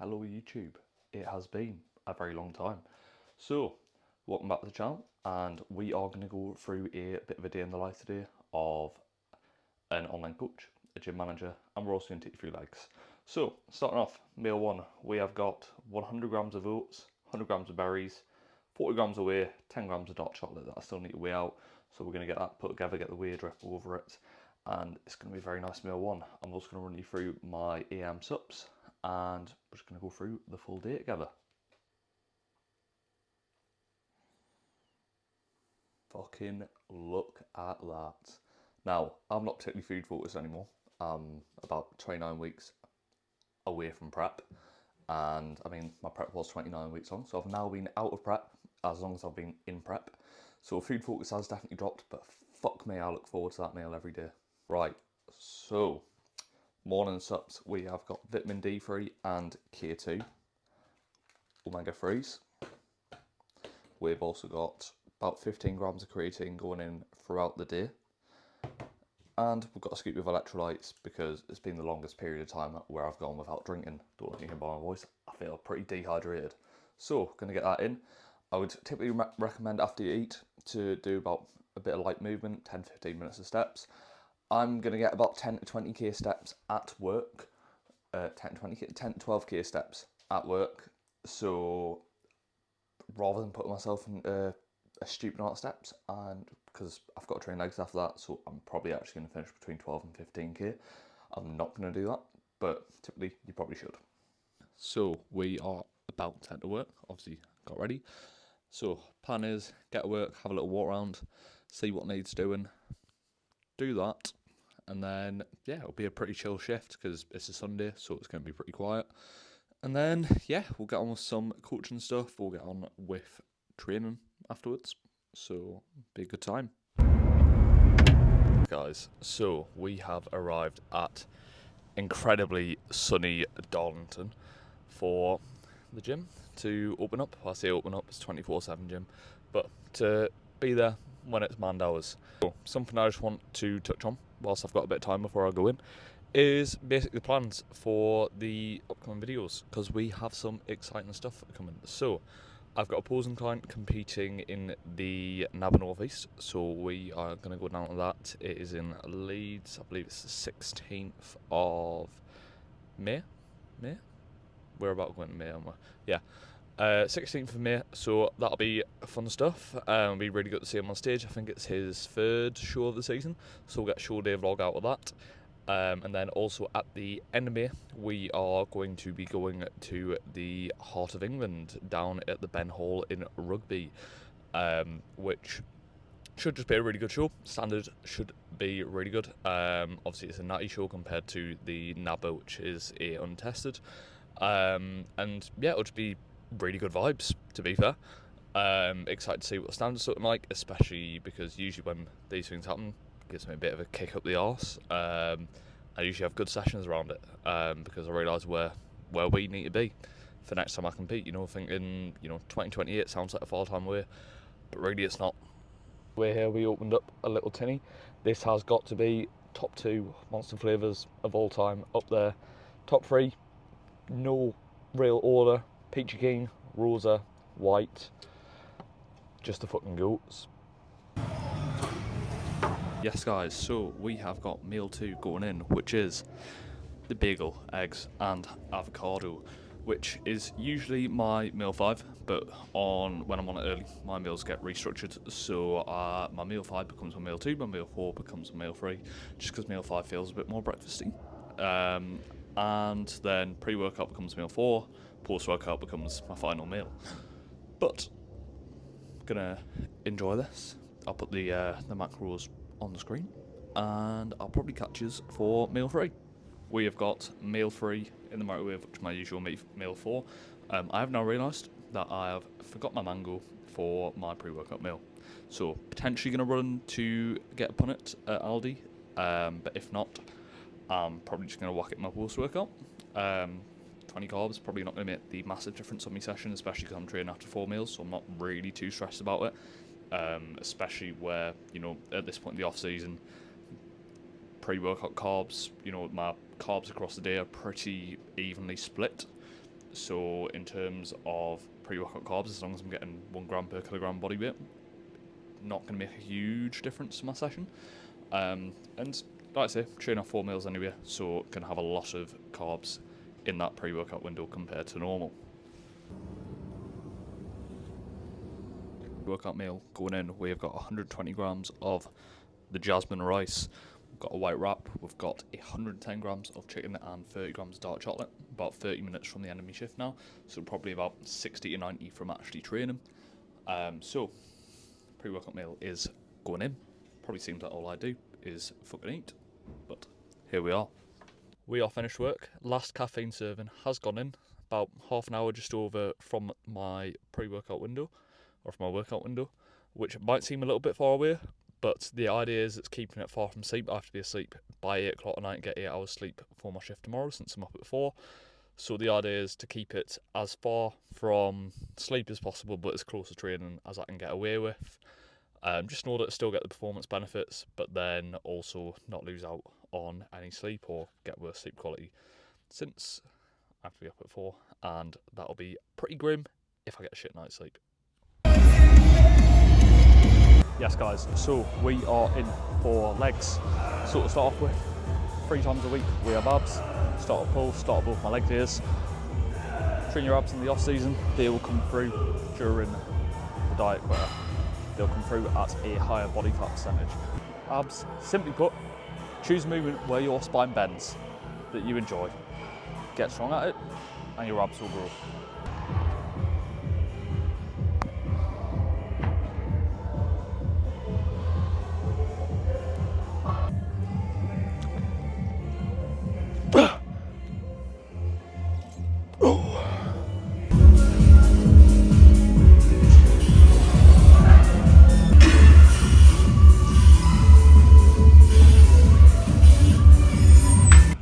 Hello YouTube. It has been a very long time. So, welcome back to the channel, and we are going to go through a bit of a day in the life today of an online coach, a gym manager, and we're also going to take you through legs. So, starting off, meal one, we have got 100 grams of oats, 100 grams of berries, 40 grams of whey, 10 grams of dark chocolate that I still need to weigh out. So we're going to get that put together, get the whey drip over it, and it's going to be a very nice meal one. I'm also going to run you through my AM sups, and we're just going to go through the full day together. Fucking look at that. Now, I'm not particularly food focused anymore. I'm about 29 weeks away from prep, and I mean, my prep was 29 weeks long, so I've now been out of prep as long as I've been in prep. So food focus has definitely dropped, but fuck me, I look forward to that meal every day. Right, so morning sups, we have got vitamin D3 and K2, omega 3s. We've also got about 15 grams of creatine going in throughout the day. And we've got a scoop of electrolytes because it's been the longest period of time where I've gone without drinking. Don't know if you can hear by my voice. I feel pretty dehydrated. So, going to get that in. I would typically recommend after you eat to do about a bit of light movement, 10-15 minutes of steps. I'm going to get about 10 to 20k steps at work. 10 to 12k steps at work. So, rather than putting myself in a stupid amount of steps, and because I've got to train legs after that, so I'm probably actually going to finish between 12 and 15k. I'm not going to do that, but typically you probably should. So we are about to head to work. Obviously got ready. So plan is get to work, have a little walk around, see what needs doing, do that, and then yeah, it'll be a pretty chill shift because it's a Sunday, so it's going to be pretty quiet. And then yeah, we'll get on with some coaching stuff. We'll get on with training afterwards. So be a good time. Guys, so we have arrived at incredibly sunny Darlington for the gym to open up. Well, I say open up, it's 24/7 gym, but to be there when it's manned hours. So something I just want to touch on whilst I've got a bit of time before I go in is basically the plans for the upcoming videos, because we have some exciting stuff coming. So I've got a opposing client competing in the NABA North East, so we are going to go down to that. It is in Leeds, I believe it's the 16th of May. We're about going to May, aren't we? Yeah. 16th of May, so that'll be fun stuff. It'll be really good to see him on stage. I think it's his third show of the season, so we'll get a show day vlog out of that. And then also at the end of May, we are going to be going to the Heart of England down at the Ben Hall in Rugby, which should just be a really good show. Standard should be really good. Obviously, it's a natty show compared to the NABA, which is a untested. And yeah, it'll just be really good vibes, to be fair. Excited to see what the standards look like, especially because usually when these things happen, it gives me a bit of a kick up the arse. I usually have good sessions around it, because I realise where we need to be for next time I compete. You know, thinking 2028 sounds like a far time away, but really it's not. We're here. We opened up a little tinny. This has got to be top 2 monster flavours of all time up there. Top 3, no real order. Peachy Keen, Rosa, White, just the fucking goats. Yes guys, so we have got meal 2 going in, which is the bagel, eggs and avocado, which is usually my meal 5, but when I'm on it early, my meals get restructured, so my meal 5 becomes my meal 2, my meal 4 becomes my meal 3, just because meal 5 feels a bit more breakfasty. And then pre-workout becomes meal 4, post-workout becomes my final meal. But gonna enjoy this. I'll put the macros on the screen, and I'll probably catch you for meal 3. We have got meal 3 in the microwave, which is my usual meal 4. I have now realised that I have forgot my mango for my pre-workout meal, so potentially going to run to get a punnet at Aldi, but if not, I'm probably just going to whack it in my post-workout. 20 carbs, probably not going to make the massive difference on my session, especially because I'm training after 4 meals, so I'm not really too stressed about it. Especially where, at this point in the off-season, pre-workout carbs, my carbs across the day are pretty evenly split. So in terms of pre-workout carbs, as long as I'm getting 1 gram per kilogram body weight, not going to make a huge difference to my session. And like I say, train off 4 meals anyway, so can have a lot of carbs in that pre-workout window compared to normal. Workout meal going in, we've got 120 grams of the jasmine rice, we've got a white wrap, we've got 110 grams of chicken and 30 grams of dark chocolate. About 30 minutes from the end of my shift now, so probably about 60 to 90 from actually training. So pre-workout meal is going in. Probably seems like all I do is fucking eat, but here we are. We are finished work. Last caffeine serving has gone in, about half an hour just over from my pre-workout window, or from my workout window, which might seem a little bit far away, but the idea is it's keeping it far from sleep. I have to be asleep by 8 o'clock at night and get 8 hours sleep for my shift tomorrow, since I'm up at 4. So the idea is to keep it as far from sleep as possible, but as close to training as I can get away with. Just in order to still get the performance benefits, but then also not lose out on any sleep or get worse sleep quality, since I have to be up at 4, and that'll be pretty grim if I get a shit night's sleep. Yes guys, so we are in for legs. So to start off with, 3 times a week we have abs. Start at pull, start above my leg days. Train your abs in the off season, they will come through during the diet where they'll come through at a higher body fat percentage. Abs, simply put, choose a movement where your spine bends, that you enjoy. Get strong at it, and your abs will grow.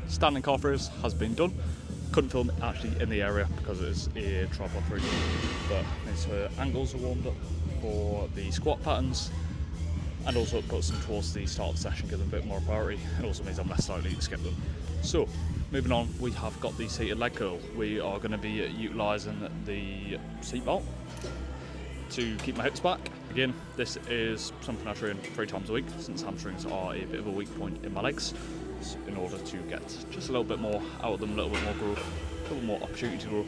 Standing calf raise has been done. Couldn't film it actually in the area because it is a tripod route, but these angles are warmed up for the squat patterns, and also it puts them towards the start of the session, give them a bit more priority. It also means I'm less likely to skip them. So moving on, we have got the seated leg curl. We are going to be utilising the seat belt to keep my hips back. Again, this is something I train 3 times a week, since hamstrings are a bit of a weak point in my legs, in order to get just a little bit more out of them, a little bit more growth, a little more opportunity to grow.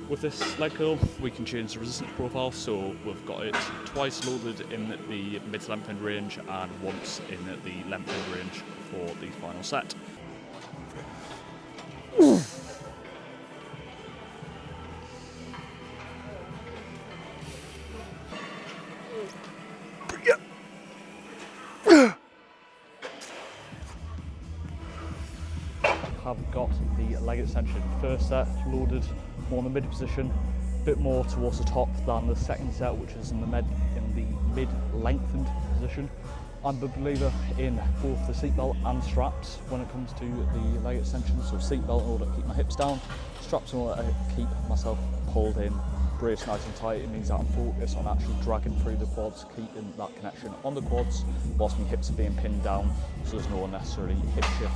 With this leg curl, we can change the resistance profile, so we've got it twice loaded in the mid to lengthened range and once in the lengthened range for the final set. Have got the leg extension. First set loaded more in the mid position, a bit more towards the top than the second set, which is in the mid lengthened position. I'm a believer in both the seatbelt and straps when it comes to the leg extension. So seatbelt in order to keep my hips down, straps in order to keep myself pulled in, brace nice and tight. It means that I'm focused on actually dragging through the quads, keeping that connection on the quads whilst my hips are being pinned down, so there's no unnecessary hip shift,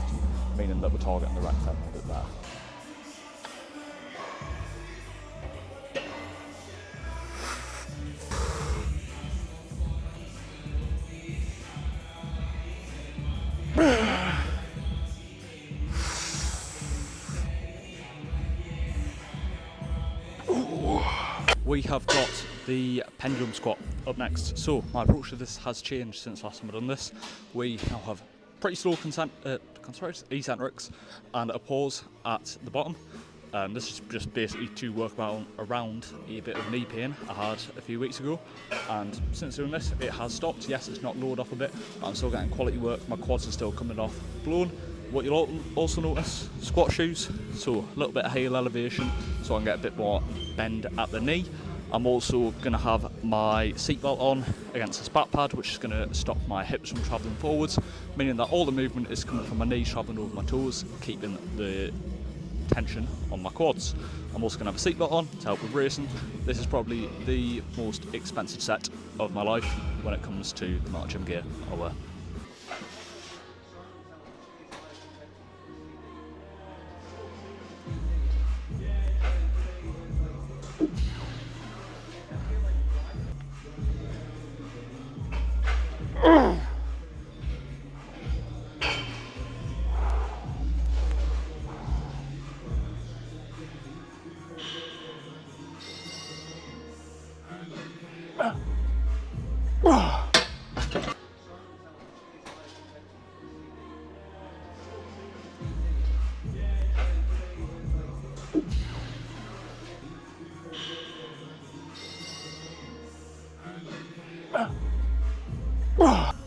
meaning that we're targeting the right tempo a bit there. We have got the pendulum squat up next. So my approach to this has changed since last time I've done this. We now have pretty slow eccentrics and a pause at the bottom. This is just basically to work around a bit of knee pain I had a few weeks ago, and since doing this it has stopped. Yes, it's not lowered off a bit, but I'm still getting quality work. My quads are still coming off blown. What you'll also notice, squat shoes, so a little bit of heel elevation so I can get a bit more bend at the knee. I'm also going to have my seatbelt on against the spat pad, which is going to stop my hips from travelling forwards, meaning that all the movement is coming from my knees travelling over my toes, keeping the tension on my quads. I'm also going to have a seatbelt on to help with racing. This is probably the most expensive set of my life when it comes to the amount of gym gear I wear.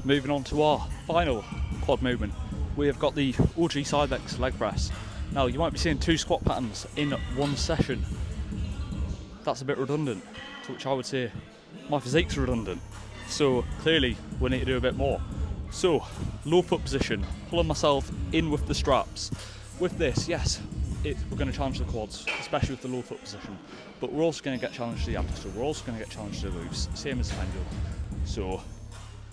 Moving on to our final quad movement, we have got the OG Cybex leg press. Now you might be seeing 2 squat patterns in one session. That's a bit redundant, to which I would say my physique's redundant. So clearly we need to do a bit more. So low foot position, pulling myself in with the straps. With this, yes, we're going to challenge the quads, especially with the low foot position, but we're also going to get challenged to the abdomen, we're also going to get challenged to the glutes, same as pendulum. So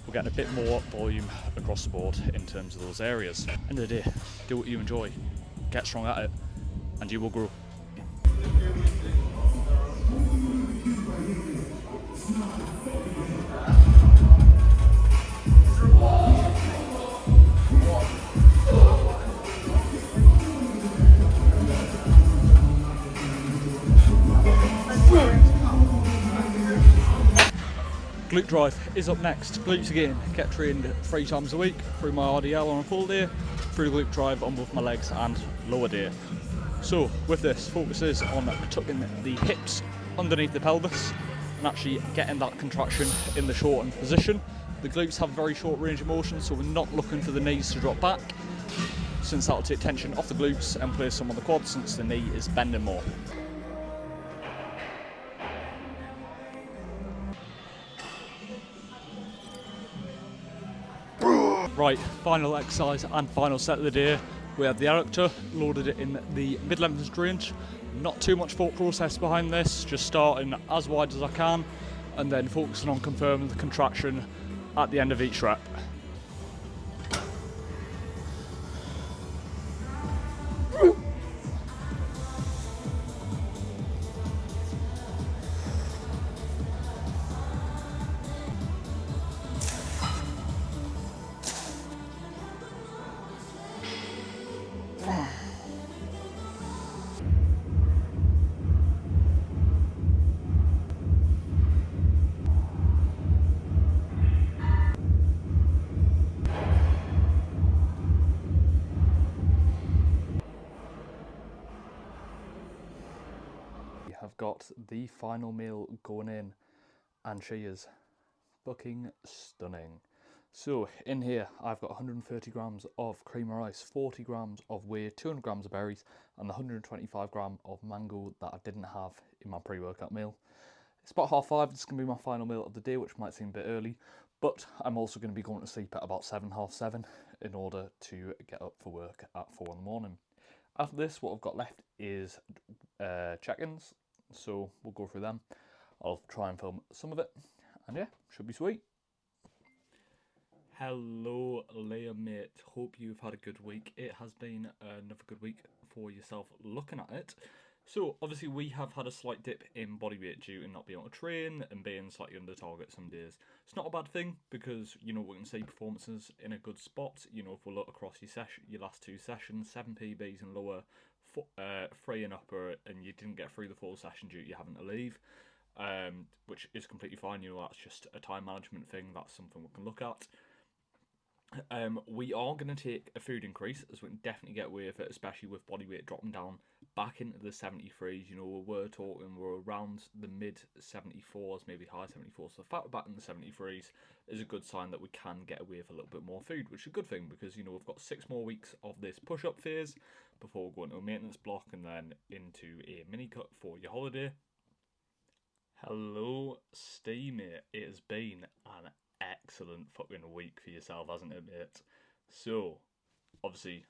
we're getting a bit more volume across the board in terms of those areas. End of the day, do what you enjoy, get strong at it, and you will grow. Glute drive is up next. Glutes again, get trained 3 times a week through my RDL on a full day, through glute drive on both my legs and lower day. So with this, focuses on tucking the hips underneath the pelvis and actually getting that contraction in the shortened position. The glutes have very short range of motion, so we're not looking for the knees to drop back, since that'll take tension off the glutes and place some on the quads, since the knee is bending more. Right, final exercise and final set of the day. We have the adductor, loaded it in the mid-length range. Not too much thought process behind this, just starting as wide as I can and then focusing on confirming the contraction at the end of each rep. Have got the final meal going in, and she is fucking stunning. So in here I've got 130 grams of cream of rice, 40 grams of whey, 200 grams of berries, and the 125 gram of mango that I didn't have in my pre-workout meal. It's about 5:30. This is going to be my final meal of the day, which might seem a bit early, but I'm also going to be going to sleep at about 7:30 in order to get up for work at 4 in the morning. After this, what I've got left is check-ins, so we'll go through them. I'll try and film some of it, and yeah, should be sweet. Hello, Leah mate. Hope you've had a good week. It has been another good week for yourself looking at it. So, obviously, we have had a slight dip in body weight due to not being able to train and being slightly under target some days. It's not a bad thing because, you know, we can see performances in a good spot. You know, if we look across your last 2 sessions, 7 PBs and lower, 3 and upper, and you didn't get through the full session due to you having to leave, which is completely fine. You know, that's just a time management thing. That's something we can look at. We are going to take a food increase, as we can definitely get away with it, especially with body weight dropping down back into the 73s. You know, we're around the mid 74s, maybe high 74s. So the fact we're back in the 73s is a good sign that we can get away with a little bit more food, which is a good thing because, you know, we've got 6 more weeks of this push-up phase before we go into a maintenance block and then into a mini cut for your holiday. Hello, Steamy. It has been an excellent fucking week for yourself, hasn't it, mate? So, obviously,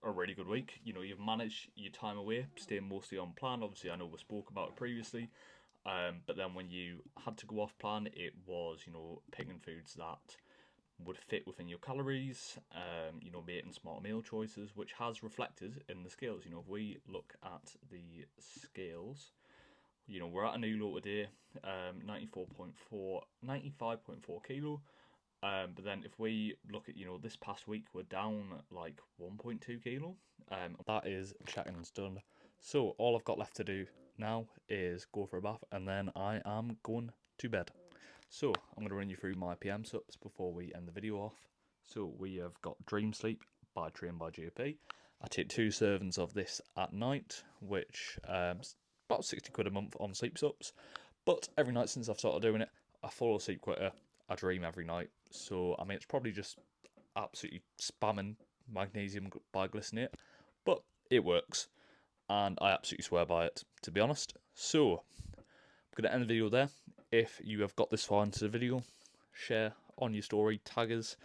a really good week. You know, you've managed your time away, staying mostly on plan. Obviously, I know we spoke about it previously, but then when you had to go off plan, it was, you know, picking foods that would fit within your calories, you know, making smart meal choices, which has reflected in the scales. You know, if we look at the scales, you know, we're at a new low today, 95.4 kilo. But then if we look at, you know, this past week, we're down like 1.2 kilo. That is check-ins done. So all I've got left to do now is go for a bath, and then I am going to bed. So I'm going to run you through my PM sups before we end the video off. So we have got Dream Sleep by Train by JP. I take 2 servings of this at night, which is about 60 quid a month on sleep sups. But every night since I've started doing it, I fall asleep quicker. I dream every night. So I mean, it's probably just absolutely spamming magnesium biglycinate, but it works, and I absolutely swear by it, to be honest. So I'm going to end the video there. If you have got this far into the video, share on your story, tag us,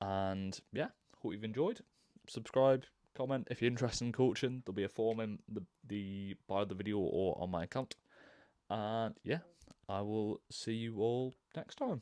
and yeah, hope you've enjoyed. Subscribe, comment if you're interested in coaching. There'll be a form in the bio of the video or on my account. And yeah, I will see you all next time.